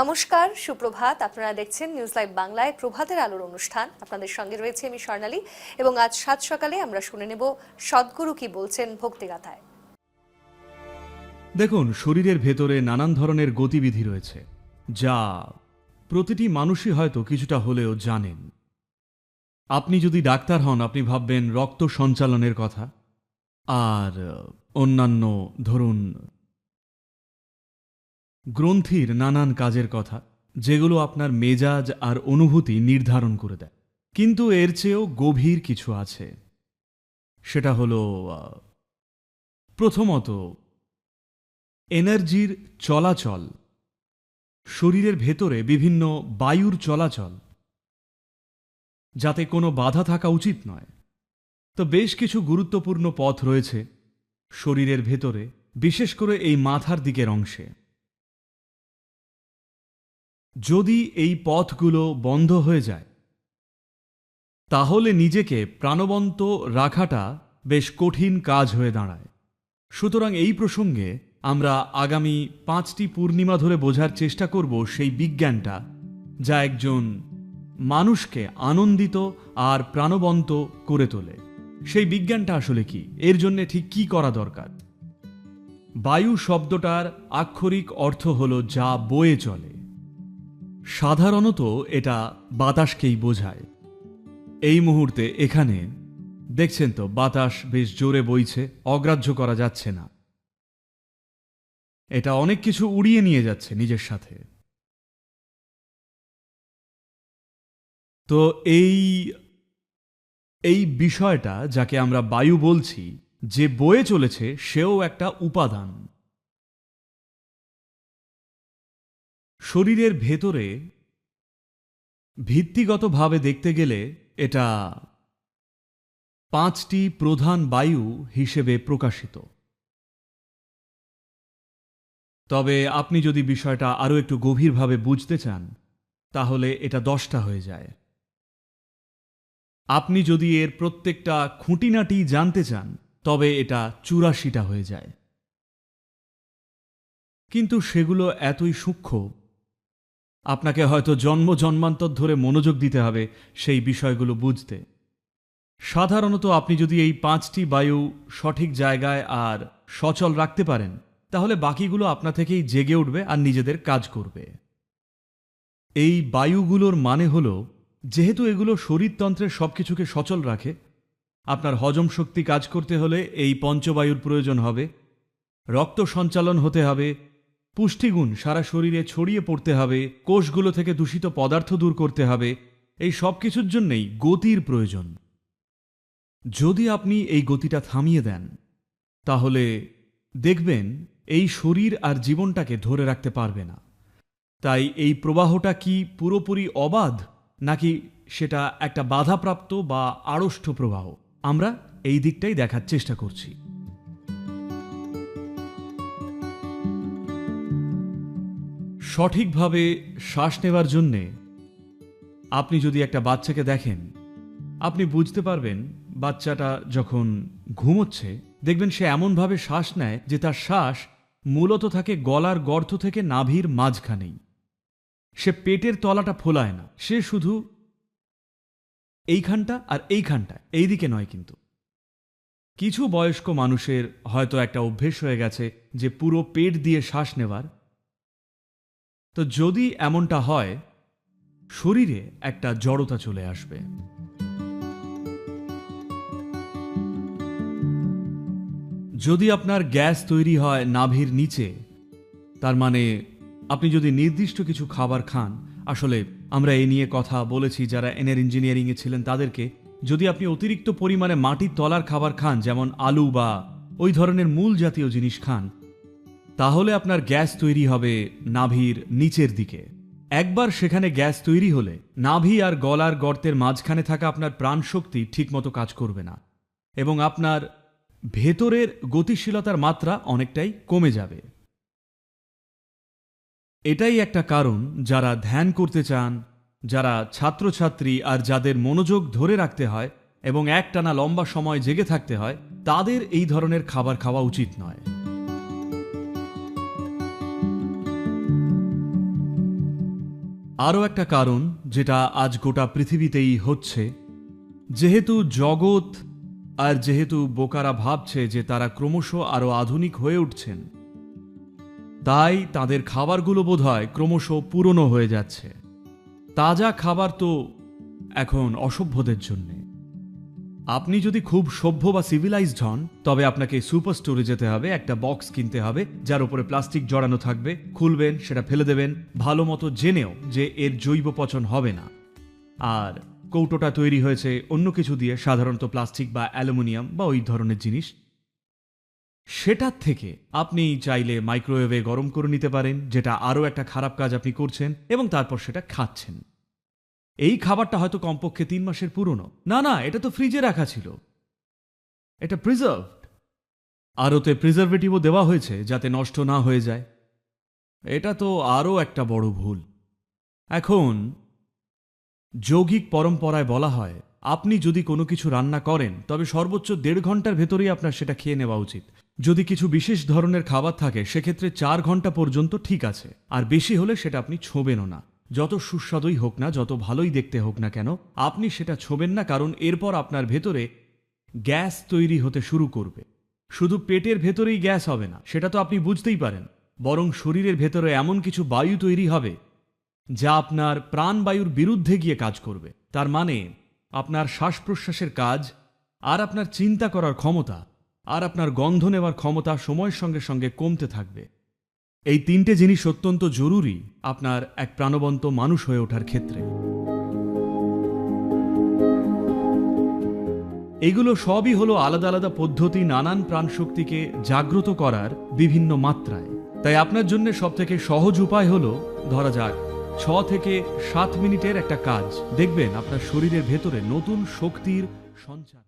নমস্কার, সুপ্রভাত। আপনারা দেখছেন নিউজ লাইভ বাংলায় প্রভাতের আলোর অনুষ্ঠান। আপনাদের সঙ্গে রয়েছে আমি স্বর্ণালী এবং আজ সাত সকালে আমরা শুনে নেব সদ্গুরু কি বলছেন ভক্তিগাথায়। দেখুন, শরীরের ভেতরে নানান ধরনের গতিবিধি রয়েছে, যা প্রতিটি মানুষই হয়তো কিছুটা হলেও জানেন। আপনি যদি ডাক্তার হন, আপনি ভাববেন রক্ত সঞ্চালনের কথা, আর অন্যান্য ধরুন গ্রন্থির নানান কাজের কথা, যেগুলো আপনার মেজাজ আর অনুভূতি নির্ধারণ করে দেয়। কিন্তু এর চেয়েও গভীর কিছু আছে। সেটা হলো প্রথমত এনার্জির চলাচল, শরীরের ভেতরে বিভিন্ন বায়ুর চলাচল, যাতে কোনো বাধা থাকা উচিত নয়। তো বেশ কিছু গুরুত্বপূর্ণ পথ রয়েছে শরীরের ভেতরে, বিশেষ করে এই মাথার দিকের অংশে। যদি এই পথগুলো বন্ধ হয়ে যায়, তাহলে নিজেকে প্রাণবন্ত রাখাটা বেশ কঠিন কাজ হয়ে দাঁড়ায়। সুতরাং এই প্রসঙ্গে আমরা আগামী 5টি পূর্ণিমা ধরে বোঝার চেষ্টা করব সেই বিজ্ঞানটা, যা একজন মানুষকে আনন্দিত আর প্রাণবন্ত করে তোলে। সেই বিজ্ঞানটা আসলে কি, এর জন্য ঠিক কি করা দরকার। বায়ু শব্দটার আক্ষরিক অর্থ হলো যা বয়ে চলে। সাধারণত এটা বাতাসকেই বোঝায়। এই মুহূর্তে এখানে দেখছেন তো, বাতাস বেশ জোরে বইছে, অগ্রাহ্য করা যাচ্ছে না। এটা অনেক কিছু উড়িয়ে নিয়ে যাচ্ছে নিজের সাথে। তো এই বিষয়টা, যাকে আমরা বায়ু বলছি, যে বয়ে চলেছে, সেও একটা উপাদান। শরীরের ভেতরে ভিত্তিগতভাবে দেখতে গেলে এটা 5টি প্রধান বায়ু হিসেবে প্রকাশিত। তবে আপনি যদি বিষয়টা আরও একটু গভীরভাবে বুঝতে চান, তাহলে এটা 10টা হয়ে যায়। আপনি যদি এর প্রত্যেকটা খুঁটিনাটি জানতে চান, তবে এটা 84টা হয়ে যায়। কিন্তু সেগুলো এতই সূক্ষ্ম, আপনাকে হয়তো জন্ম জন্মান্তর ধরে মনোযোগ দিতে হবে সেই বিষয়গুলো বুঝতে। সাধারণত আপনি যদি এই 5টি বায়ু সঠিক জায়গায় আর সচল রাখতে পারেন, তাহলে বাকিগুলো আপনা থেকেই জেগে উঠবে আর নিজেদের কাজ করবে। এই বায়ুগুলোর মানে হলো, যেহেতু এগুলো শরীরতন্ত্রের সবকিছুকে সচল রাখে, আপনার হজম শক্তি কাজ করতে হলে এই পঞ্চবায়ুর প্রয়োজন হবে, রক্ত সঞ্চালন হতে হবে, পুষ্টিগুণ সারা শরীরে ছড়িয়ে পড়তে হবে, কোষগুলো থেকে দূষিত পদার্থ দূর করতে হবে। এই সব কিছুর জন্যেই গতির প্রয়োজন। যদি আপনি এই গতিটা থামিয়ে দেন, তাহলে দেখবেন এই শরীর আর জীবনটাকে ধরে রাখতে পারবে না। তাই এই প্রবাহটা কি পুরোপুরি অবাধ, নাকি সেটা একটা বাধাপ্রাপ্ত বা আড়ষ্ট প্রবাহ, আমরা এই দিকটাই দেখার চেষ্টা করছি। সঠিকভাবে শ্বাস নেওয়ার জন্যে আপনি যদি একটা বাচ্চাকে দেখেন, আপনি বুঝতে পারবেন বাচ্চাটা যখন ঘুমোচ্ছে, দেখবেন সে এমনভাবে শ্বাস নেয় যে তার শ্বাস মূলত থাকে গলার গর্ত থেকে নাভির মাঝখানেই। সে পেটের তলাটা ফোলায় না, সে শুধু এইখানটা আর এইখানটা, এই দিকে নয়। কিন্তু কিছু বয়স্ক মানুষের হয়তো একটা অভ্যেস হয়ে গেছে যে পুরো পেট দিয়ে শ্বাস নেওয়ার। তো যদি এমনটা হয়, শরীরে একটা জড়তা চলে আসবে। যদি আপনার গ্যাস তৈরি হয় নাভির নিচে, তার মানে আপনি যদি নির্দিষ্ট কিছু খাবার খান, আসলে আমরা এই নিয়ে কথা বলেছি যারা ইঞ্জিনিয়ারিংয়ে ছিলেন তাদেরকে, যদি আপনি অতিরিক্ত পরিমাণে মাটির তলার খাবার খান, যেমন আলু বা ওই ধরনের মূল জাতীয় জিনিস খান, তাহলে আপনার গ্যাস তৈরি হবে নাভির নিচের দিকে। একবার সেখানে গ্যাস তৈরি হলে নাভি আর গলার গর্তের মাঝখানে থাকা আপনার প্রাণশক্তি ঠিকমতো কাজ করবে না, এবং আপনার ভেতরের গতিশীলতার মাত্রা অনেকটাই কমে যাবে। এটাই একটা কারণ, যারা ধ্যান করতে চান, যারা ছাত্রছাত্রী আর যাদের মনোযোগ ধরে রাখতে হয় এবং একটানা লম্বা সময় জেগে থাকতে হয়, তাদের এই ধরনের খাবার খাওয়া উচিত নয়। আরও একটা কারণ যেটা আজ গোটা পৃথিবীতেই হচ্ছে, যেহেতু জগৎ আর যেহেতু বোকারা ভাবছে যে তারা ক্রমশ আরও আধুনিক হয়ে উঠছেন, তাই তাদের খাবারগুলো বোধহয় ক্রমশ পুরনো হয়ে যাচ্ছে। তাজা খাবার তো এখন অসভ্যদের জন্যে। আপনি যদি খুব সভ্য বা সিভিলাইজড হন, তবে আপনাকে সুপার স্টোরে যেতে হবে, একটা বক্স কিনতে হবে যার উপরে প্লাস্টিক জড়ানো থাকবে, খুলবেন, সেটা ফেলে দেবেন, ভালো মতো জেনেও যে এর জৈব পচন হবে না। আর কৌটোটা তৈরি হয়েছে অন্য কিছু দিয়ে, সাধারণত প্লাস্টিক বা অ্যালুমিনিয়াম বা ওই ধরনের জিনিস। সেটার থেকে আপনি চাইলে মাইক্রোওয়েভে গরম করে নিতে পারেন, যেটা আরও একটা খারাপ কাজ আপনি করছেন, এবং তারপর সেটা খাচ্ছেন। এই খাবারটা হয়তো কমপক্ষে 3 মাসের পুরনো। না, এটা তো ফ্রিজে রাখা ছিল, এটা প্রিজার্ভড। আর ওতে প্রিজারভেটিভও দেওয়া হয়েছে যাতে নষ্ট না হয়ে যায়। এটা তো আরও একটা বড় ভুল। এখন যৌগিক পরম্পরায় বলা হয়, আপনি যদি কোনো কিছু রান্না করেন তবে সর্বোচ্চ 1.5 ঘন্টার ভেতরেই আপনার সেটা খেয়ে নেওয়া উচিত। যদি কিছু বিশেষ ধরনের খাবার থাকে সেক্ষেত্রে 4 ঘন্টা পর্যন্ত ঠিক আছে, আর বেশি হলে সেটা আপনি ছোঁবেনও না। যত সুস্বাদুই হোক না, যত ভালোই দেখতে হোক না কেন, আপনি সেটা ছোঁবেন না, কারণ এরপর আপনার ভেতরে গ্যাস তৈরি হতে শুরু করবে। শুধু পেটের ভেতরেই গ্যাস হবে না, সেটা তো আপনি বুঝতেই পারেন, বরং শরীরের ভেতরে এমন কিছু বায়ু তৈরি হবে যা আপনার প্রাণবায়ুর বিরুদ্ধে গিয়ে কাজ করবে। তার মানে আপনার শ্বাস প্রশ্বাসের কাজ, আর আপনার চিন্তা করার ক্ষমতা, আর আপনার গন্ধ নেওয়ার ক্ষমতা সময়ের সঙ্গে সঙ্গে কমতে থাকবে। এই 3টে জিনিস অত্যন্ত জরুরি আপনার এক প্রাণবন্ত মানুষ হয়ে ওঠার ক্ষেত্রে। এগুলো সবই হলো আলাদা আলাদা পদ্ধতি নানান প্রাণশক্তিকে জাগ্রত করার বিভিন্ন মাত্রায়। তাই আপনার জন্য সবথেকে সহজ উপায় হলো, ধরা যাক 6 থেকে 7 মিনিটের একটা কাজ, দেখবেন আপনার শরীরের ভেতরে নতুন শক্তির সঞ্চার।